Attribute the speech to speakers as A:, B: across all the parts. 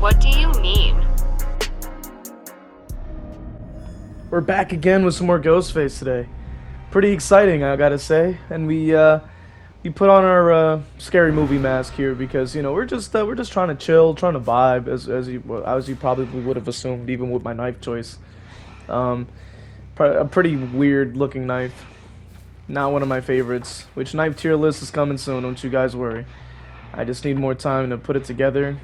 A: What do you mean?
B: We're back again with some more Ghostface today. Pretty exciting, I gotta say. And we put on our scary movie mask here because we're just trying to chill, trying to vibe, as you probably would have assumed, even with my knife choice. A pretty weird looking knife, not one of my favorites. Which knife tier list is coming soon? Don't you guys worry. I just need more time to put it together.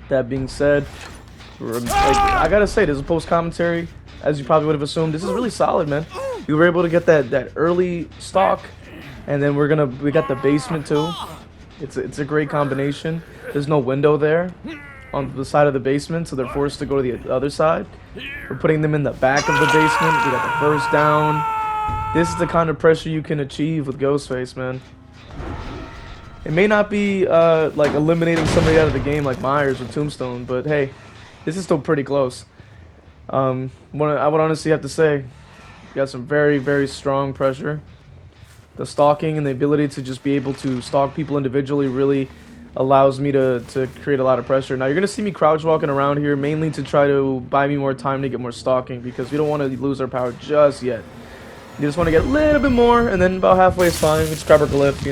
B: That being said, I gotta say, there's a post commentary. As you probably would have assumed, this is really solid, man. We were able to get that early stock, and then we got the basement too. It's a great combination. There's no window there on the side of the basement, so they're forced to go to the other side. We're putting them in the back of the basement. We got the first down. This is the kind of pressure you can achieve with Ghostface, man. It may not be like eliminating somebody out of the game like Myers or Tombstone, but hey, this is still pretty close. I would honestly have to say, you got some very, very strong pressure. The stalking and the ability to just be able to stalk people individually really allows me to create a lot of pressure. Now you're gonna see me crouch walking around here mainly to try to buy me more time to get more stalking, because we don't want to lose our power just yet. You just want to get a little bit more, and then about halfway is fine. We just grab our glyph,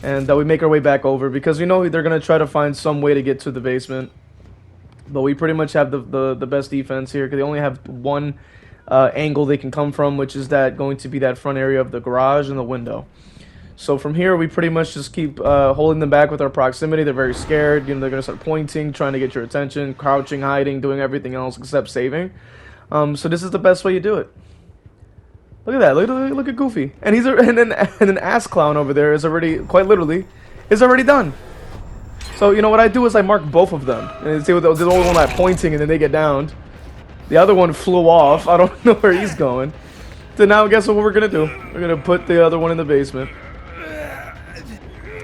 B: and we make our way back over, because we know they're gonna try to find some way to get to the basement. But we pretty much have the best defense here, because they only have one angle they can come from, which is going to be that front area of the garage and the window. So from here, we pretty much just keep holding them back with our proximity. They're very scared. They're going to start pointing, trying to get your attention, crouching, hiding, doing everything else except saving. So this is the best way you do it. Look at that. Look at Goofy. And and an ass clown over there is already, quite literally, is already done. So, what I do is I mark both of them. And see, the only one like pointing, and then they get downed. The other one flew off. I don't know where he's going. So now, guess what we're going to do? We're going to put the other one in the basement.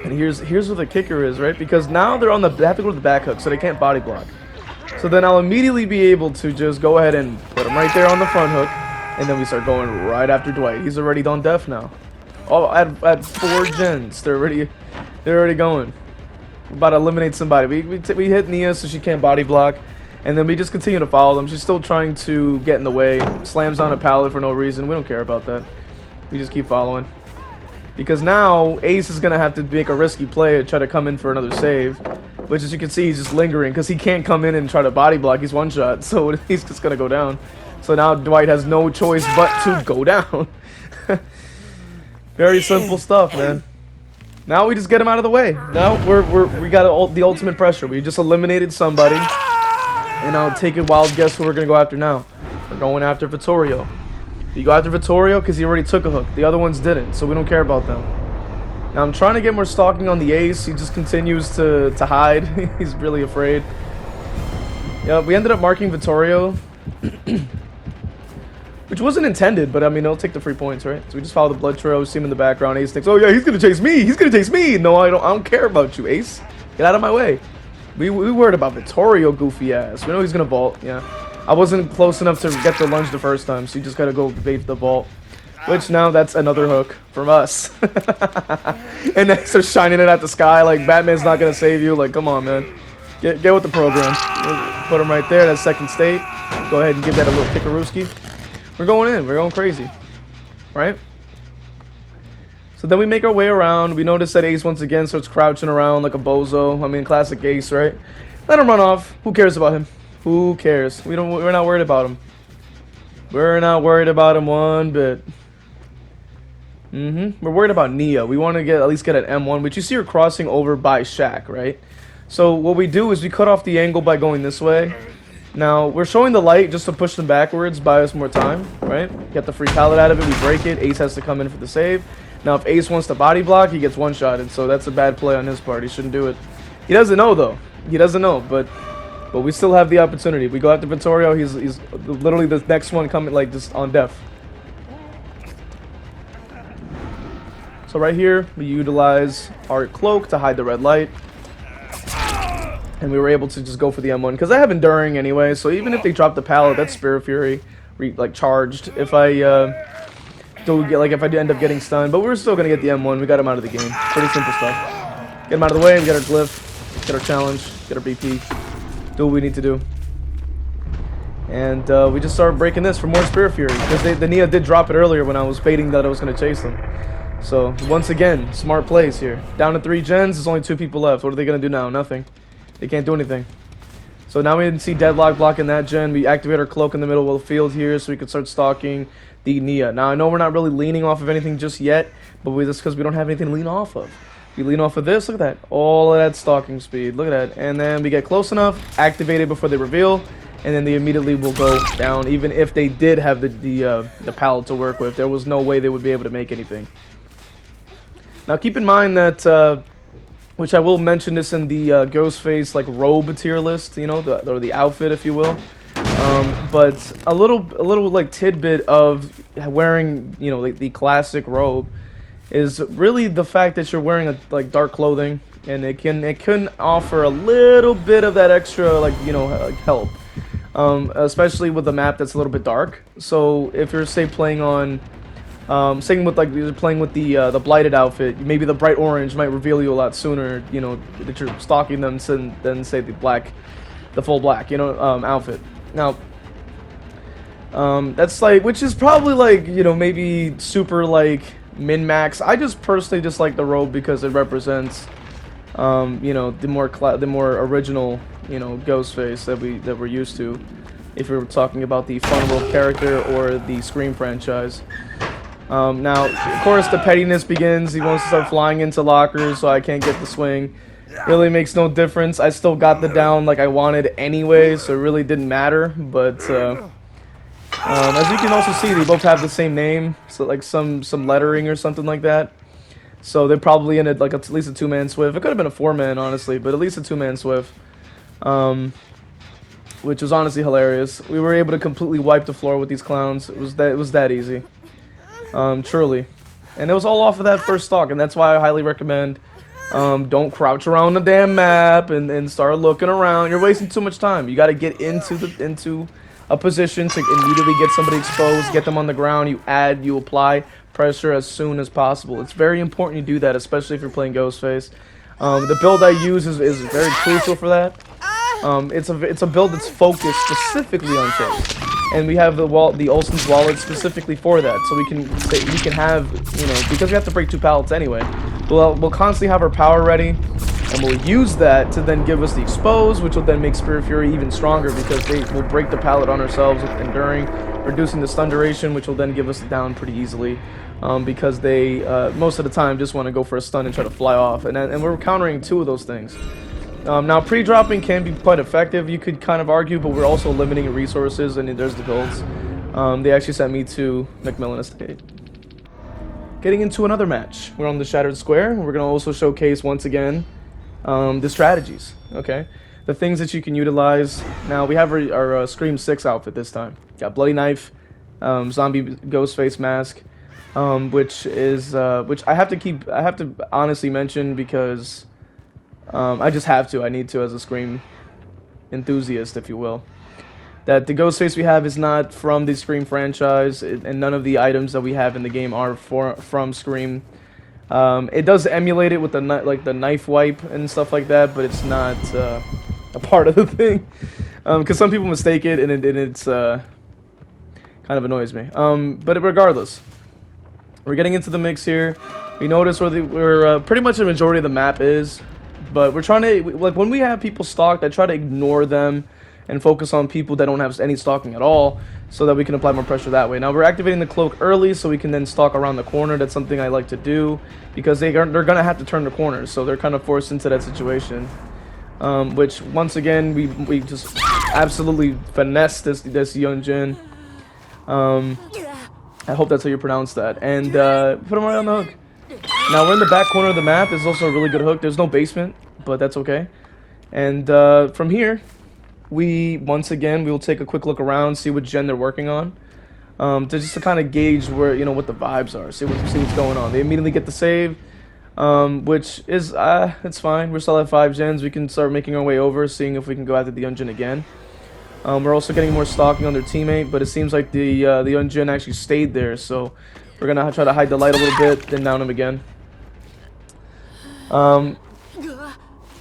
B: And here's where the kicker is, right? Because now they have to go to the back hook, so they can't body block. So then I'll immediately be able to just go ahead and put him right there on the front hook. And then we start going right after Dwight. He's already done death now. Oh, at 4 gens. They're already going. We're about to eliminate somebody. We hit Nia so she can't body block, and then we just continue to follow them. She's still trying to get in the way. Slams on a pallet for no reason. We don't care about that. We just keep following. Because now Ace is gonna have to make a risky play to try to come in for another save, which, as you can see, he's just lingering because he can't come in and try to body block. He's one shot, so he's just gonna go down. So now Dwight has no choice but to go down. Very simple stuff, man. Now we just get him out of the way. Now we got the ultimate pressure. We just eliminated somebody, and I'll take a wild guess who we're gonna go after now. We're going after Vittorio. You go after Vittorio because he already took a hook. The other ones didn't, so we don't care about them. Now I'm trying to get more stalking on the Ace. He just continues to hide. He's really afraid. Yeah, we ended up marking Vittorio. Which wasn't intended, but I mean, it'll take the free points, right? So we just follow the blood trail, we see him in the background. Ace thinks, oh yeah, he's gonna chase me. He's gonna chase me. No, I don't care about you, Ace. Get out of my way. We worried about Vittorio, goofy ass. We know he's gonna vault. Yeah, I wasn't close enough to get the lunge the first time, so you just gotta go bait the vault. Which now that's another hook from us. And then starts shining it at the sky like Batman's not gonna save you. Like, come on, man. Get with the program. Put him right there. That's second state. Go ahead and give that a little kickarooski. We're going in. We're going crazy. Right? So then we make our way around. We notice that Ace once again starts crouching around like a bozo. I mean, classic Ace, right? Let him run off. Who cares about him? Who cares? We're not worried about him. We're not worried about him one bit. We're worried about Nia. We want to at least get an M1, which you see her crossing over by Shaq, right? So what we do is we cut off the angle by going this way. Now, we're showing the light just to push them backwards, buy us more time, right? Get the free pallet out of it, we break it, Ace has to come in for the save. Now, if Ace wants to body block, he gets one-shotted, so that's a bad play on his part. He shouldn't do it. He doesn't know, though. He doesn't know, but we still have the opportunity. We go after Vittorio, he's literally the next one coming, like, just on death. So right here, we utilize our cloak to hide the red light. And we were able to just go for the M1 because I have Enduring anyway. So even if they drop the pallet, that's Spirit Fury, like charged. If I if I end up getting stunned, but we're still gonna get the M1. We got him out of the game. Pretty simple stuff. Get him out of the way and get our glyph. get our challenge, get our BP, do what we need to do. And we just started breaking this for more Spirit Fury, because the Nia did drop it earlier when I was baiting that I was going to chase them. So, once again, smart plays here. Down to 3 gens, there's only 2 people left. What are they going to do now? Nothing. They can't do anything. So now we didn't see Deadlock blocking that gen. We activate our cloak in the middle of the field here so we can start stalking the Nia. Now, I know we're not really leaning off of anything just yet, but that's because we don't have anything to lean off of. We lean off of this, look at that. All of that stalking speed, look at that. And then we get close enough, activate it before they reveal, and then they immediately will go down, even if they did have the pallet to work with. There was no way they would be able to make anything. Now keep in mind that, which I will mention this in the Ghostface like robe tier list, you know, or the outfit, if you will. But a little like tidbit of wearing, you know, like the classic robe is really the fact that you're wearing like dark clothing, and it can offer a little bit of that extra, like, you know, help. Especially with a map that's a little bit dark. So if you're, say, playing on, same with like you're playing with the blighted outfit, maybe the bright orange might reveal you a lot sooner, you know, that you're stalking them than say the full black, you know, outfit. Now, that's like, which is probably like, you know, maybe super like min-max. I just personally just like the robe because it represents, you know, the more original, you know, Ghostface that we're used to, if we're talking about the Fun World character or the Scream franchise. Now, of course, the pettiness begins. He wants to start flying into lockers, so I can't get the swing. Really makes no difference. I still got the down like I wanted anyway, so it really didn't matter. But as you can also see, they both have the same name, so like some lettering or something like that. So they probably ended like at least a 2-man swift. It could have been a 4-man, honestly, but at least a 2-man swift. Which was honestly hilarious. We were able to completely wipe the floor with these clowns. It was that easy. Truly. And it was all off of that first stalk, and that's why I highly recommend don't crouch around the damn map and start looking around. You're wasting too much time. You got to get into a position to immediately get somebody exposed, get them on the ground. You apply pressure as soon as possible. It's very important you do that, especially if you're playing Ghostface. The build I use is very crucial for that. It's a build that's focused specifically on chase, and we have the Olsen's wallet specifically for that, so we can have, you know, because we have to break 2 pallets anyway. We'll constantly have our power ready, and we'll use that to then give us the expose, which will then make Spirit Fury even stronger because they will break the pallet on ourselves with enduring, reducing the stun duration, which will then give us the down pretty easily. Because they most of the time just want to go for a stun and try to fly off, and we're countering 2 of those things. Now, pre-dropping can be quite effective, you could kind of argue, but we're also limiting resources, and there's the builds. They actually sent me to Macmillan Estate. Getting into another match. We're on the Shattered Square. We're going to also showcase, once again, the strategies, okay? The things that you can utilize. Now, we have our Scream 6 outfit this time. Got Bloody Knife, Zombie Ghostface Mask, which I have to honestly mention because I just have to. I need to as a Scream enthusiast, if you will. That the Ghostface we have is not from the Scream franchise, and none of the items that we have in the game are from Scream. It does emulate it with the knife wipe and stuff like that, but it's not a part of the thing. Because some people mistake it, and it's kind of annoys me. But regardless, we're getting into the mix here. We notice where pretty much the majority of the map is. But we're trying to, like, when we have people stalked, I try to ignore them and focus on people that don't have any stalking at all, so that we can apply more pressure that way. Now, we're activating the cloak early so we can then stalk around the corner. That's something I like to do, because they're going to have to turn the corners, so they're kind of forced into that situation. Which, once again, we just absolutely finesse this young Jin. I hope that's how you pronounce that. And put him right on the hook. Now, we're in the back corner of the map. There's also a really good hook. There's no basement, but that's okay. And from here, once again, we will take a quick look around, see what gen they're working on, just to kind of gauge where, you know, what the vibes are, see what's going on. They immediately get the save, which is it's fine. We're still at 5 gens. We can start making our way over, seeing if we can go after the Yunjin again. We're also getting more stalking on their teammate, but it seems like the Yunjin actually stayed there, so we're gonna try to hide the light a little bit, then down him again.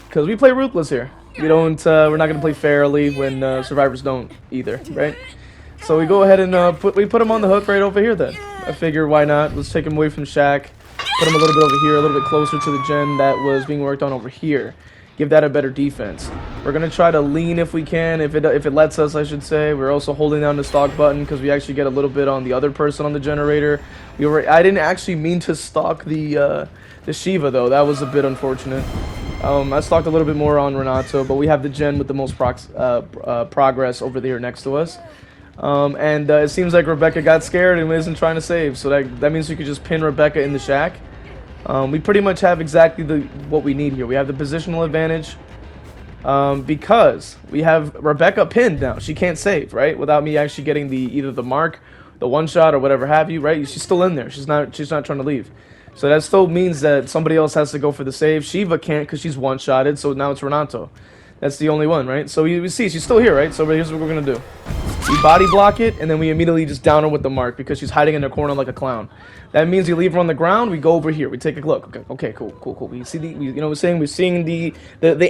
B: Because because we play ruthless here. We don't. We're not gonna play fairly when survivors don't either, right? So we go ahead and put him on the hook right over here. Then I figure why not? Let's take him away from Shack. Put him a little bit over here, a little bit closer to the gen that was being worked on over here. Give that a better defense. We're gonna try to lean if we can, if it lets us, I should say. We're also holding down the stock button because we actually get a little bit on the other person on the generator. I didn't actually mean to stalk the Shiva though. That was a bit unfortunate. I stalked a little bit more on Renato, but we have the gen with the most progress over there next to us. It seems like Rebecca got scared and isn't trying to save, so that means we could just pin Rebecca in the shack. We pretty much have exactly what we need here. We have the positional advantage because we have Rebecca pinned now. She can't save, right? Without me actually getting either the mark, the one shot, or whatever have you, right? She's still in there. She's not trying to leave. So that still means that somebody else has to go for the save. Shiva can't because she's one-shotted, so now it's Renato. That's the only one, right? So you see, she's still here, right? So here's what we're going to do. We body block it, and then we immediately just down her with the mark because she's hiding in the corner like a clown. That means you leave her on the ground, we go over here. We take a look. Okay, cool. We see we're seeing the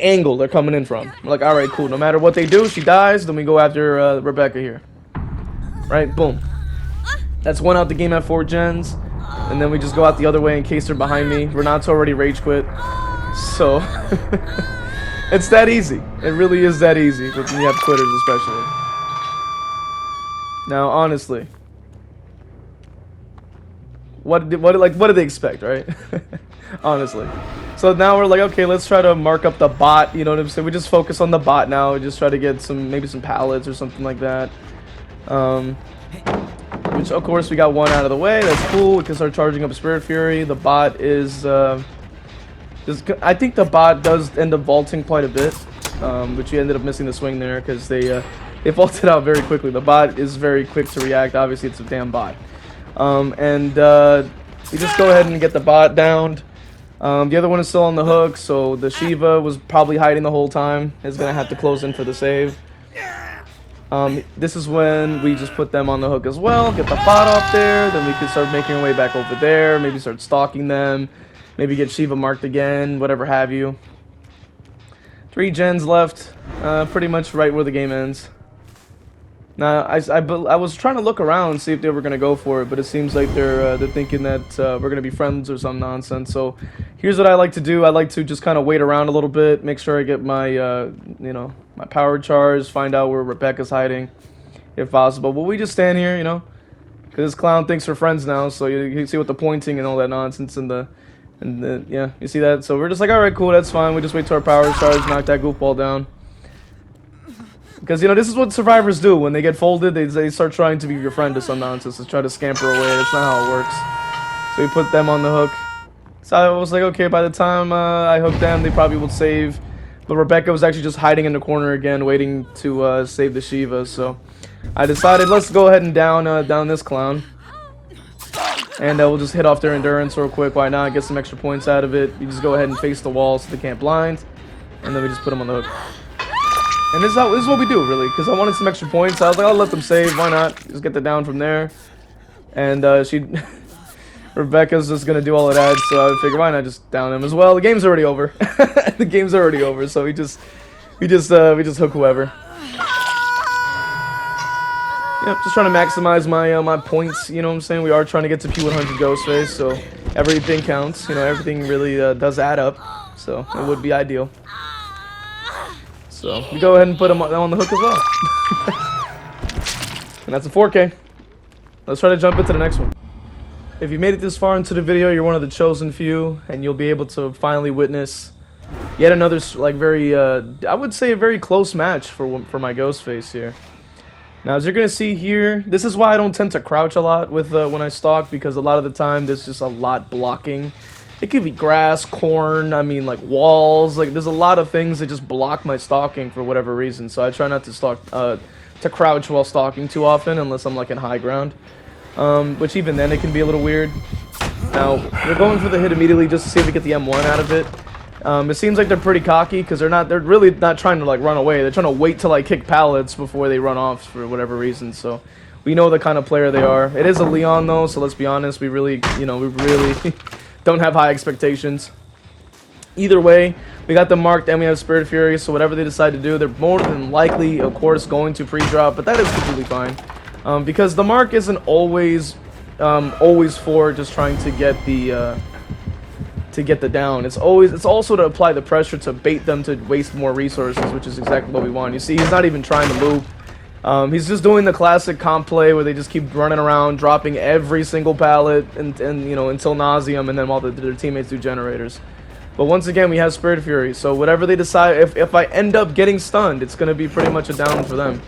B: angle they're coming in from. We're like, all right, cool. No matter what they do, she dies, then we go after Rebecca here. Right? Boom. That's one out the game at 4 gens. And then we just go out the other way in case they're behind me. Renato already rage quit. So, it's that easy. It really is that easy when you have quitters especially. Now, honestly, what did they expect, right? Honestly. So now we're like, okay, let's try to mark up the bot, you know what I'm saying? We just focus on the bot now. We just try to get maybe some pallets or something like that. Which, of course, we got one out of the way. That's cool. We can start charging up Spirit Fury. The bot is... I think the bot does end up vaulting quite a bit. But you ended up missing the swing there because they vaulted out very quickly. The bot is very quick to react. Obviously, it's a damn bot. We just go ahead and get the bot downed. The other one is still on the hook, so the Shiva was probably hiding the whole time. Is going to have to close in for the save. This is when we just put them on the hook as well, get the bot off there, then we can start making our way back over there, maybe start stalking them, maybe get Shiva marked again, whatever have you. 3 gens left, pretty much right where the game ends. Now, I was trying to look around and see if they were going to go for it, but it seems like they're thinking that we're going to be friends or some nonsense. So here's what I like to do. I like to just kind of wait around a little bit, make sure I get my, my power charge, find out where Rebecca's hiding, if possible. But we just stand here, because this clown thinks we're friends now, so you see with the pointing and all that nonsense yeah, you see that? So we're just like, all right, cool, that's fine. We just wait till our power charge, knock that goofball down. Because, this is what survivors do. When they get folded, they start trying to be your friend to some nonsense. They try to scamper away. That's not how it works. So we put them on the hook. So I was like, okay, by the time I hooked them, they probably would save. But Rebecca was actually just hiding in the corner again, waiting to save the Shiva. So I decided, let's go ahead and down this clown. And we'll just hit off their endurance real quick. Why not? Get some extra points out of it. You just go ahead and face the wall so they can't blind. And then we just put them on the hook. And this is what we do, really, because I wanted some extra points. I was like, I'll let them save. Why not? Just get the down from there. And Rebecca's just going to do all of that, so I figured, why not just down him as well? The game's already over. The game's already over, so we just hook whoever. Yep, just trying to maximize my points, you know what I'm saying? We are trying to get to P100 Ghostface, so everything counts. Everything really does add up, so it would be ideal. So we go ahead and put them on the hook as well. And that's a 4K. Let's try to jump into the next one. If you made it this far into the video, you're one of the chosen few, and you'll be able to finally witness yet another, very, I would say a very close match for my Ghostface here. Now, as you're going to see here, this is why I don't tend to crouch a lot with when I stalk, because a lot of the time there's just a lot blocking. It could be grass, corn, walls. There's a lot of things that just block my stalking for whatever reason. So I try not to to crouch while stalking too often, unless I'm in high ground. Which even then it can be a little weird. Now, we're going for the hit immediately just to see if we get the M1 out of it. It seems like they're pretty cocky because they're really not trying to run away. They're trying to wait till I kick pallets before they run off for whatever reason. So we know the kind of player they are. It is a Leon though, so let's be honest. We really don't have high expectations. Either way, We got the mark, then we have Spirit Fury, so whatever they decide to do, they're more than likely, of course, going to pre-drop, but that is completely fine. Because the mark isn't always for just trying to get the down. It's also to apply the pressure to bait them to waste more resources, which is exactly what we want. You see, he's not even trying to loop. He's just doing the classic comp play where they just keep running around, dropping every single pallet, and you know, until nauseam, and then while their teammates do generators. But once again, we have Spirit Fury, so whatever they decide, if I end up getting stunned, it's going to be pretty much a down for them.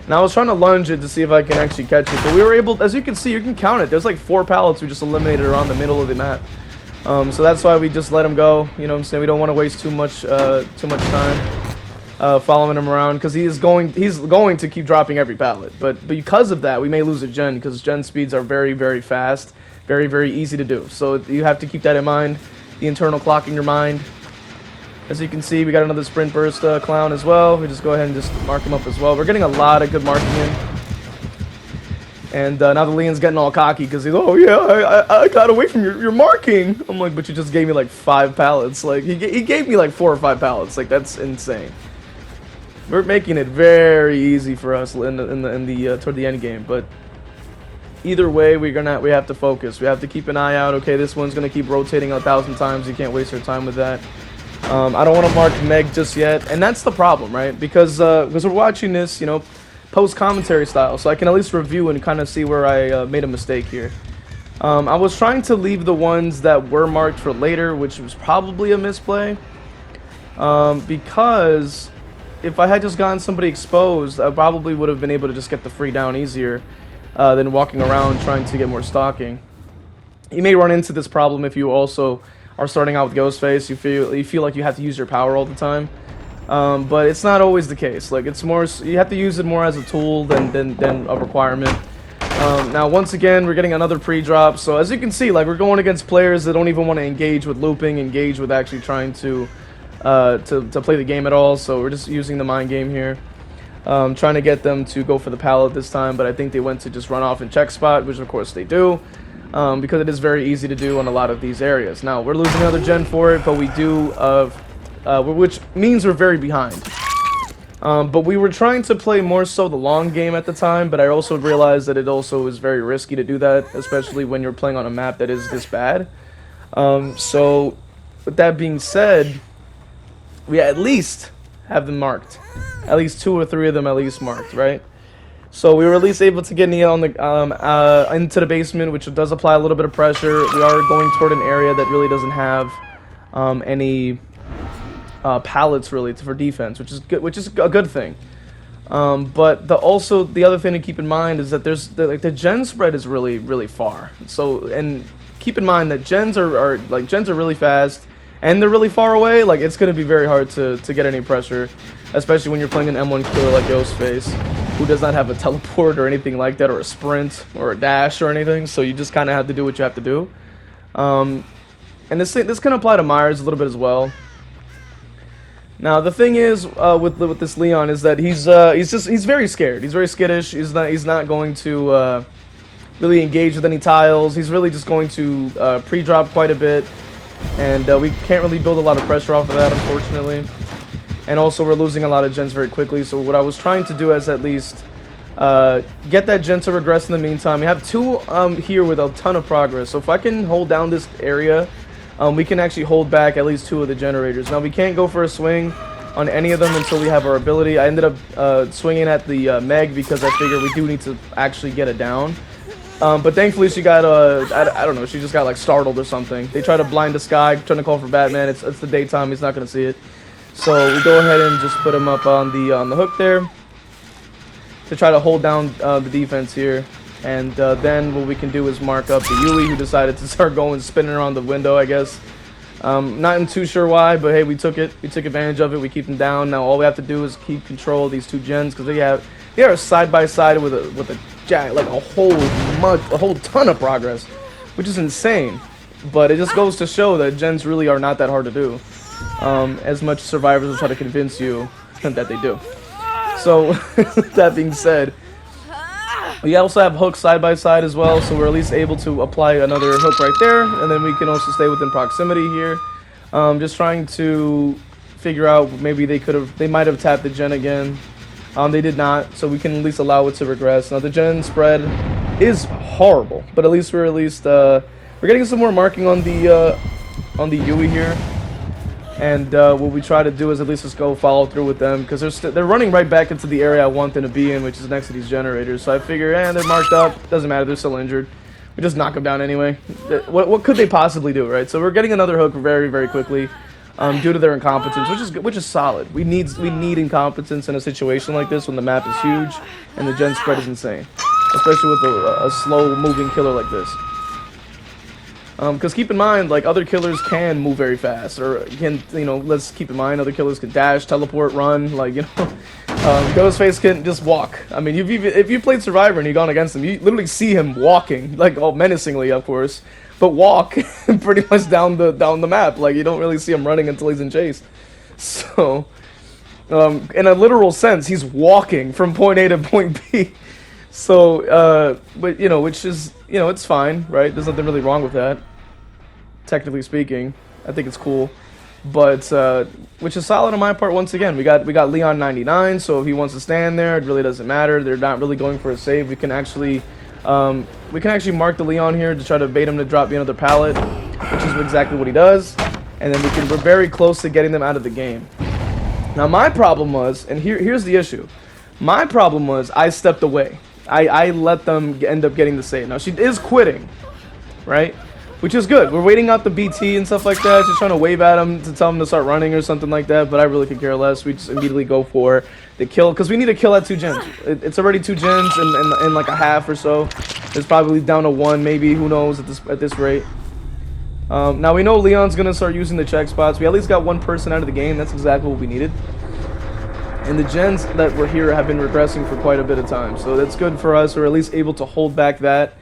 B: Now, I was trying to lunge it to see if I can actually catch it, but we were able, as you can see, you can count it. There's like 4 pallets we just eliminated around the middle of the map. So that's why we just let him go. You know what I'm saying? We don't want to waste too much time following him around, because he's going to keep dropping every pallet. But because of that, we may lose a gen, because gen speeds are very, very fast, very, very easy to do. So you have to keep that in mind. The internal clock in your mind. As you can see, we got another sprint burst clown as well. We just go ahead and just mark him up as well. We're getting a lot of good marking in. And now the Leon's getting all cocky because he's, oh yeah, I got away from your marking. I'm like, but you just gave me like 5 pallets. Like he gave me like 4 or 5 pallets. Like that's insane. We're making it very easy for us toward the end game, but either way, we have to focus. We have to keep an eye out. Okay, this one's gonna keep rotating 1,000 times. You can't waste our time with that. I don't want to mark Meg just yet, and that's the problem, right? Because we're watching this, you know, post-commentary style, so I can at least review and kind of see where I made a mistake here. I was trying to leave the ones that were marked for later, which was probably a misplay, because if I had just gotten somebody exposed, I probably would have been able to just get the free down easier than walking around trying to get more stalking. You may run into this problem if you also are starting out with Ghostface. You feel like you have to use your power all the time. But it's not always the case. Like, it's more, you have to use it more as a tool than a requirement. Now, once again, we're getting another pre-drop. So as you can see, like, we're going against players that don't even want to engage with looping, engage with actually trying to play the game at all. So we're just using the mind game here, trying to get them to go for the pallet this time. But I think they went to just run off and check spot, which of course they do, because it is very easy to do on a lot of these areas. Now we're losing another gen for it, but we do which means we're very behind. But we were trying to play more so the long game at the time, but I also realized that it also is very risky to do that, especially when you're playing on a map that is this bad. So with that being said, we at least have them marked. At least 2 or 3 of them at least marked, right? So we were at least able to get Nia on the into the basement, which does apply a little bit of pressure. We are going toward an area that really doesn't have any pallets really for defense, which is good, which is a good thing. But the other thing to keep in mind is that the gen spread is really far. So, and keep in mind that gens are really fast and they're really far away. Like, it's going to be very hard to get any pressure, especially when you're playing an M1 killer like Ghostface, who does not have a teleport or anything like that, or a sprint or a dash or anything. So you just kind of have to do what you have to do. And this can apply to Myers a little bit as well. Now the thing is with this Leon is that he's very scared. He's very skittish. He's not going to really engage with any tiles. He's really just going to pre-drop quite a bit, and we can't really build a lot of pressure off of that, unfortunately. And also we're losing a lot of gens very quickly. So what I was trying to do is at least get that gen to regress in the meantime. We have 2 here with a ton of progress. So if I can hold down this area, we can actually hold back at least 2 of the generators. Now, we can't go for a swing on any of them until we have our ability. I ended up swinging at the Meg because I figured we do need to actually get it down. But thankfully, she got, I don't know, she just got, like, startled or something. They try to blind the sky, trying to call for Batman. It's the daytime. He's not going to see it. So we go ahead and just put him up on the hook there to try to hold down the defense here. And then what we can do is mark up the Yuli, who decided to start going spinning around the window, I guess. Not too sure why, but hey, we took it. We took advantage of it. We keep them down. Now all we have to do is keep control of these 2 gens, because they are side by side with a whole ton of progress, which is insane. But it just goes to show that gens really are not that hard to do, as much survivors will try to convince you that they do. So that being said, we also have hooks side by side as well, so we're at least able to apply another hook right there, and then we can also stay within proximity here. Just trying to figure out maybe they might have tapped the gen again. They did not, so we can at least allow it to regress. Now the gen spread is horrible, but at least we're getting some more marking on the Yui here. And what we try to do is at least just go follow through with them, because they're running right back into the area I want them to be in, which is next to these generators. So I figure, they're marked up. Doesn't matter. They're still injured. We just knock them down anyway. What could they possibly do, right? So we're getting another hook very, very quickly, due to their incompetence, which is solid. We need incompetence in a situation like this when the map is huge and the gen spread is insane, especially with a slow-moving killer like this. Because keep in mind, like, other killers can move very fast, or can, let's keep in mind, other killers can dash, teleport, run, like, Ghostface can just walk. I mean, if you played Survivor and you've gone against him, you literally see him walking, like, all menacingly, of course, but walk pretty much down the map. Like, you don't really see him running until he's in chase. So, in a literal sense, he's walking from point A to point B. So, but, which is, it's fine, right? There's nothing really wrong with that. Technically speaking, I think it's cool, but which is solid on my part. Once again, we got Leon 99, so if he wants to stand there, it really doesn't matter. They're not really going for a save. We can actually mark the Leon here to try to bait him to drop me another pallet, which is exactly what he does, and then we're very close to getting them out of the game. Now my problem was, and here's the issue, my problem was I stepped away. I let them end up getting the save. Now she is quitting, right? Which is good. We're waiting out the BT and stuff like that. Just trying to wave at him to tell him to start running or something like that. But I really could care less. We just immediately go for the kill, because we need to kill at 2 gens. It's already 2 gens in like a half or so. It's probably down to 1, maybe. Who knows at this rate. Now we know Leon's gonna start using the check spots. We at least got 1 person out of the game. That's exactly what we needed. And the gens that were here have been regressing for quite a bit of time. So that's good for us. We're at least able to hold back that.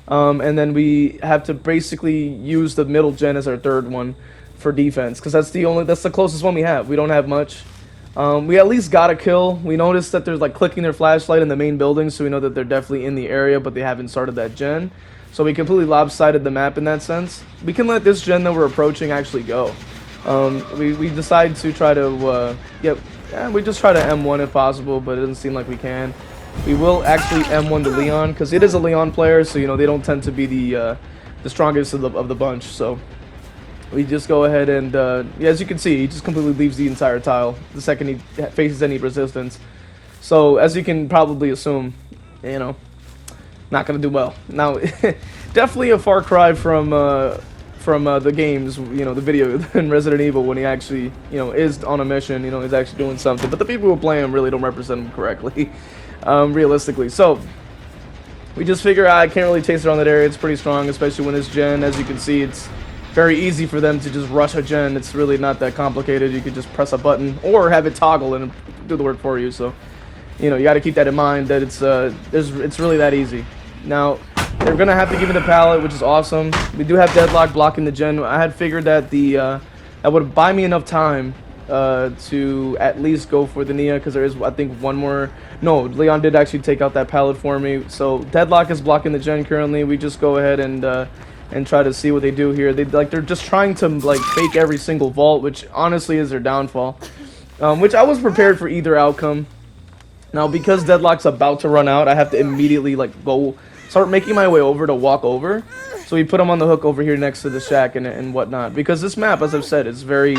B: And then we have to basically use the middle gen as our 3rd one for defense, because that's the closest one we have. We don't have much. We at least got a kill. We noticed that they're like clicking their flashlight in the main building, so we know that they're definitely in the area, but they haven't started that gen. So we completely lopsided the map in that sense. We can let this gen that we're approaching actually go. We decide to try to we just try to M1 if possible, but it doesn't seem like we can. We will actually M1 to Leon, because it is a Leon player, so they don't tend to be the strongest of the bunch. So we just go ahead and as you can see, he just completely leaves the entire tile the second he faces any resistance. So as you can probably assume, not gonna do well. Now, definitely a far cry from the games, the video in Resident Evil, when he actually is on a mission, is actually doing something. But the people who play him really don't represent him correctly. Realistically. So we just figure I can't really chase around that area. It's pretty strong, especially when it's gen. As you can see, it's very easy for them to just rush a gen. It's really not that complicated. You could just press a button or have it toggle and do the work for you. So you got to keep that in mind, that it's really that easy. Now they're gonna have to give me the pallet, which is awesome. We do have Deadlock blocking the gen. I had figured that that would buy me enough time to at least go for the Nia, because there is, I think, one more. No, Leon did actually take out that pallet for me. So Deadlock is blocking the gen currently. We just go ahead and try to see what they do here. They're just trying to like fake every single vault, which honestly is their downfall. Which I was prepared for either outcome. Now because Deadlock's about to run out, I have to immediately like start making my way over to walk over. So we put him on the hook over here next to the shack and whatnot, because this map, as I've said, is very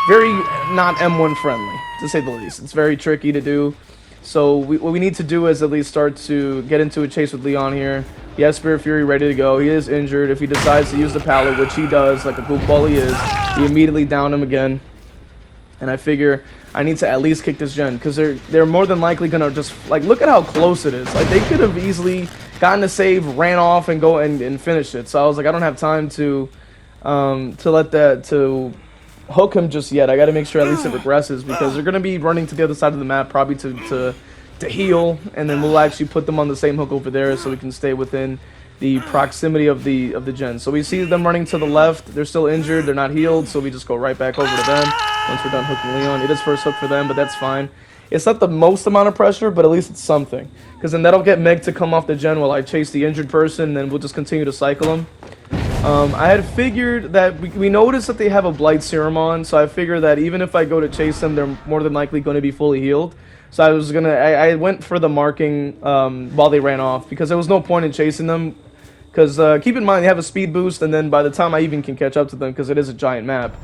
B: not M1 friendly, to say the least. It's very tricky to do. So what we need to do is at least start to get into a chase with Leon here. He has Spirit Fury ready to go. He is injured. If he decides to use the pallet, which he does, like a goofball he is, we immediately down him again. And I figure I need to at least kick this gen, because they're more than likely gonna just, like, look at how close it is. Like, they could have easily gotten a save, ran off, and go and finish it. So I was like, I don't have time to hook him just yet. I got to make sure at least it regresses, because they're gonna be running to the other side of the map, probably to heal, and then we'll actually put them on the same hook over there, so we can stay within the proximity of the gen. So we see them running to the left. They're still injured. They're not healed, so we just go right back over to them once we're done hooking Leon. It is first hook for them, but that's fine. It's not the most amount of pressure, but at least it's something, because then that'll get Meg to come off the gen while I chase the injured person, and then we'll just continue to cycle them. I had figured that we noticed that they have a Blight Serum on, so I figured that even if I go to chase them, they're more than likely going to be fully healed. So I went for the marking while they ran off, because there was no point in chasing them. Because keep in mind, they have a speed boost, and then by the time I even can catch up to them, because it is a giant map,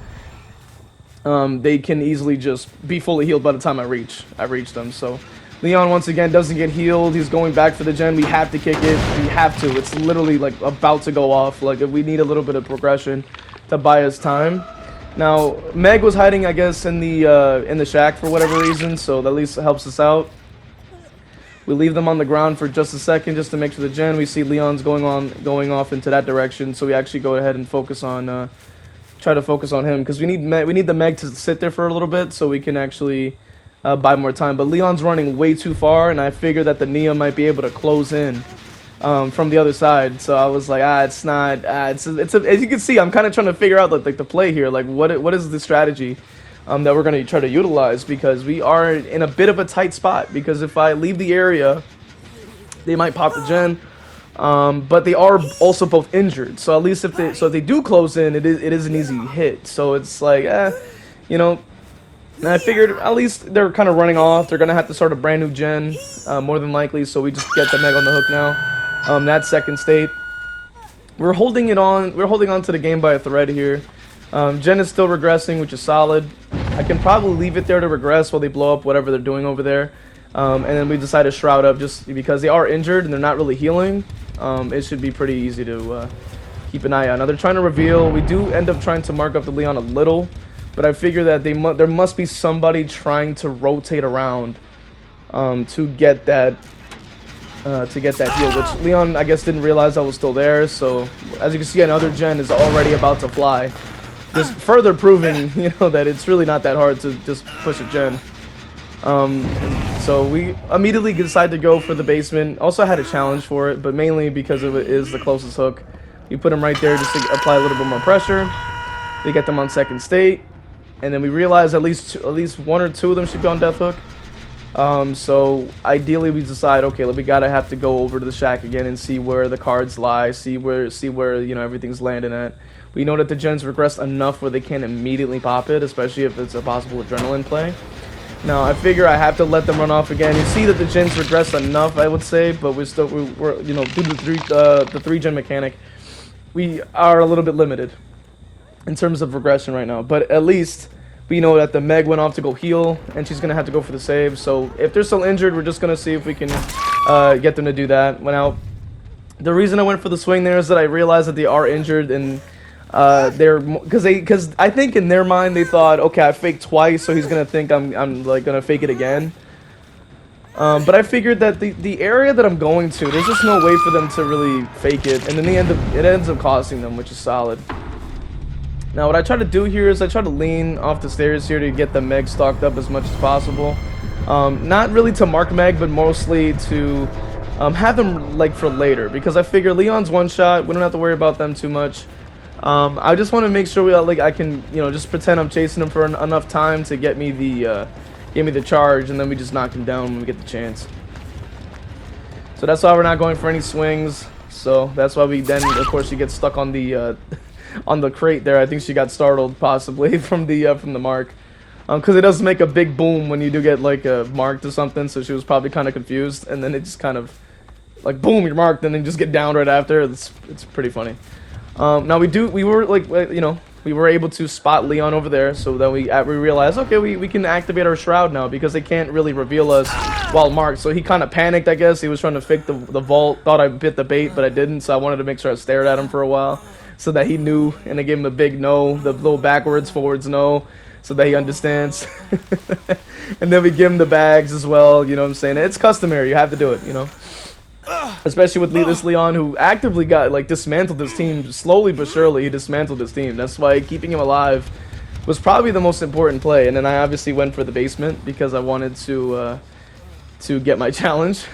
B: they can easily just be fully healed by the time I reach them. So Leon once again doesn't get healed. He's going back for the gen. We have to kick it. We have to. It's literally like about to go off. Like we need a little bit of progression to buy us time. Now Meg was hiding, I guess, in the shack for whatever reason, so that at least helps us out. We leave them on the ground for just a second just to make sure the gen. We see Leon's going off into that direction, so we actually go ahead and focus on try to focus on him, because we need the Meg to sit there for a little bit so we can actually buy more time. But Leon's running way too far, and I figured that the Nia might be able to close in from the other side. So I was like, it's not. As you can see, I'm kind of trying to figure out like the play here. Like what is the strategy that we're going to try to utilize, because we are in a bit of a tight spot. Because if I leave the area, they might pop the gen. But they are also both injured, so at least if they do close in, it is an easy hit. So it's like, you know. And I figured at least they're kind of running off. They're gonna have to start a brand new gen, more than likely. So we just get the Meg on the hook now. That second state, we're holding on to the game by a thread here. Gen is still regressing, which is solid. I can probably leave it there to regress while they blow up whatever they're doing over there. And then we decide to shroud up just because they are injured and they're not really healing. It should be pretty easy to keep an eye on. Now they're trying to reveal. We do end up trying to mark up the Leon a little, but I figure that there must be somebody trying to rotate around to get that heal, which Leon, I guess, didn't realize I was still there. So as you can see, another gen is already about to fly, just further proving, you know, that it's really not that hard to just push a gen. So we immediately decide to go for the basement. Also had a challenge for it, but mainly because it is the closest hook. We put them right there just to apply a little bit more pressure. They get them on second state, and then we realize at least one or two of them should be on death hook. So ideally we decide, okay, we have to go over to the shack again and see where the cards lie, see where you know everything's landing at. We know that the gens regress enough where they can't immediately pop it, especially if it's a possible adrenaline play. Now I figure I have to let them run off again. You see that the gens regress enough, I would say, but we're you know, due to the 3-gen mechanic, we are a little bit limited in terms of regression right now. But at least we know that the Meg went off to go heal, and she's gonna have to go for the save. So if they're still injured, we're just gonna see if we can get them to do that. Now, the reason I went for the swing there is that I realized that they are injured, and because I think in their mind they thought, okay, I faked twice, so he's gonna think I'm like gonna fake it again. But I figured that the area that I'm going to, there's just no way for them to really fake it, and then it ends up costing them, which is solid. Now what I try to do here is I try to lean off the stairs here to get the Meg stocked up as much as possible. Not really to mark Meg, but mostly to have them like for later, because I figure Leon's one shot, we don't have to worry about them too much. I just want to make sure I can, you know, just pretend I'm chasing him for enough time to get me the charge, and then we just knock him down when we get the chance. So that's why we're not going for any swings. So that's why we then, of course, she gets stuck on the on the crate there. I think she got startled possibly from the mark, because it does make a big boom when you do get like marked or something. So she was probably kind of confused, and then it just kind of like boom, you're marked, and then just get down right after. It's pretty funny. Now we were like, you know, we were able to spot Leon over there, so then we realized, okay, we can activate our shroud now, because they can't really reveal us while marked. So he kind of panicked, I guess. He was trying to fake the vault, thought I bit the bait, but I didn't. So I wanted to make sure I stared at him for a while, so that he knew, and I gave him a big no, the little backwards, forwards no, so that he understands. And then we give him the bags as well, you know what I'm saying? It's customary, you have to do it, you know? Especially with this Leon, who actively got like dismantled his team slowly but surely. He dismantled his team. That's why keeping him alive was probably the most important play. And then I obviously went for the basement because I wanted to get my challenge.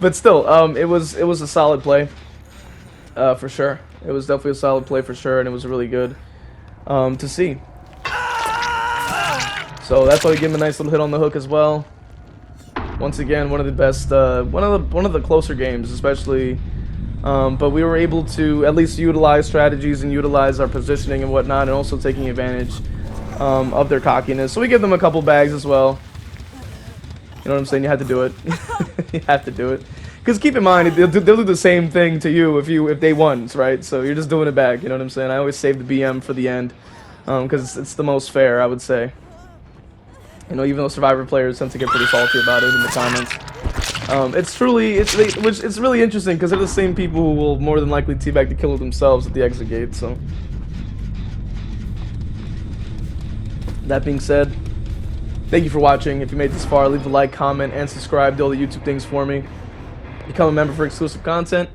B: But still, it was a solid play, for sure. It was definitely a solid play for sure, and it was really good to see. So that's why we give him a nice little hit on the hook as well. Once again, one of the best, one of the closer games, especially But we were able to at least utilize strategies and utilize our positioning and whatnot, and also taking advantage of their cockiness. So we give them a couple bags as well. You know what I'm saying? You have to do it. You have to do it. Because keep in mind, they'll do the same thing to you if they won, right? So you're just doing it back. You know what I'm saying? I always save the BM for the end because it's the most fair, I would say. You know, even though Survivor players tend to get pretty salty about it in the comments. It's really interesting because they're the same people who will more than likely teabag the killer themselves at the exit gate. So that being said, thank you for watching. If you made it this far, leave a like, comment, and subscribe. Do all the YouTube things for me. Become a member for exclusive content.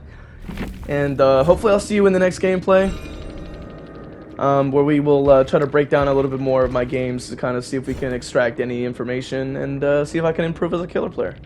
B: And hopefully I'll see you in the next gameplay. Where we will try to break down a little bit more of my games to kind of see if we can extract any information and see if I can improve as a killer player.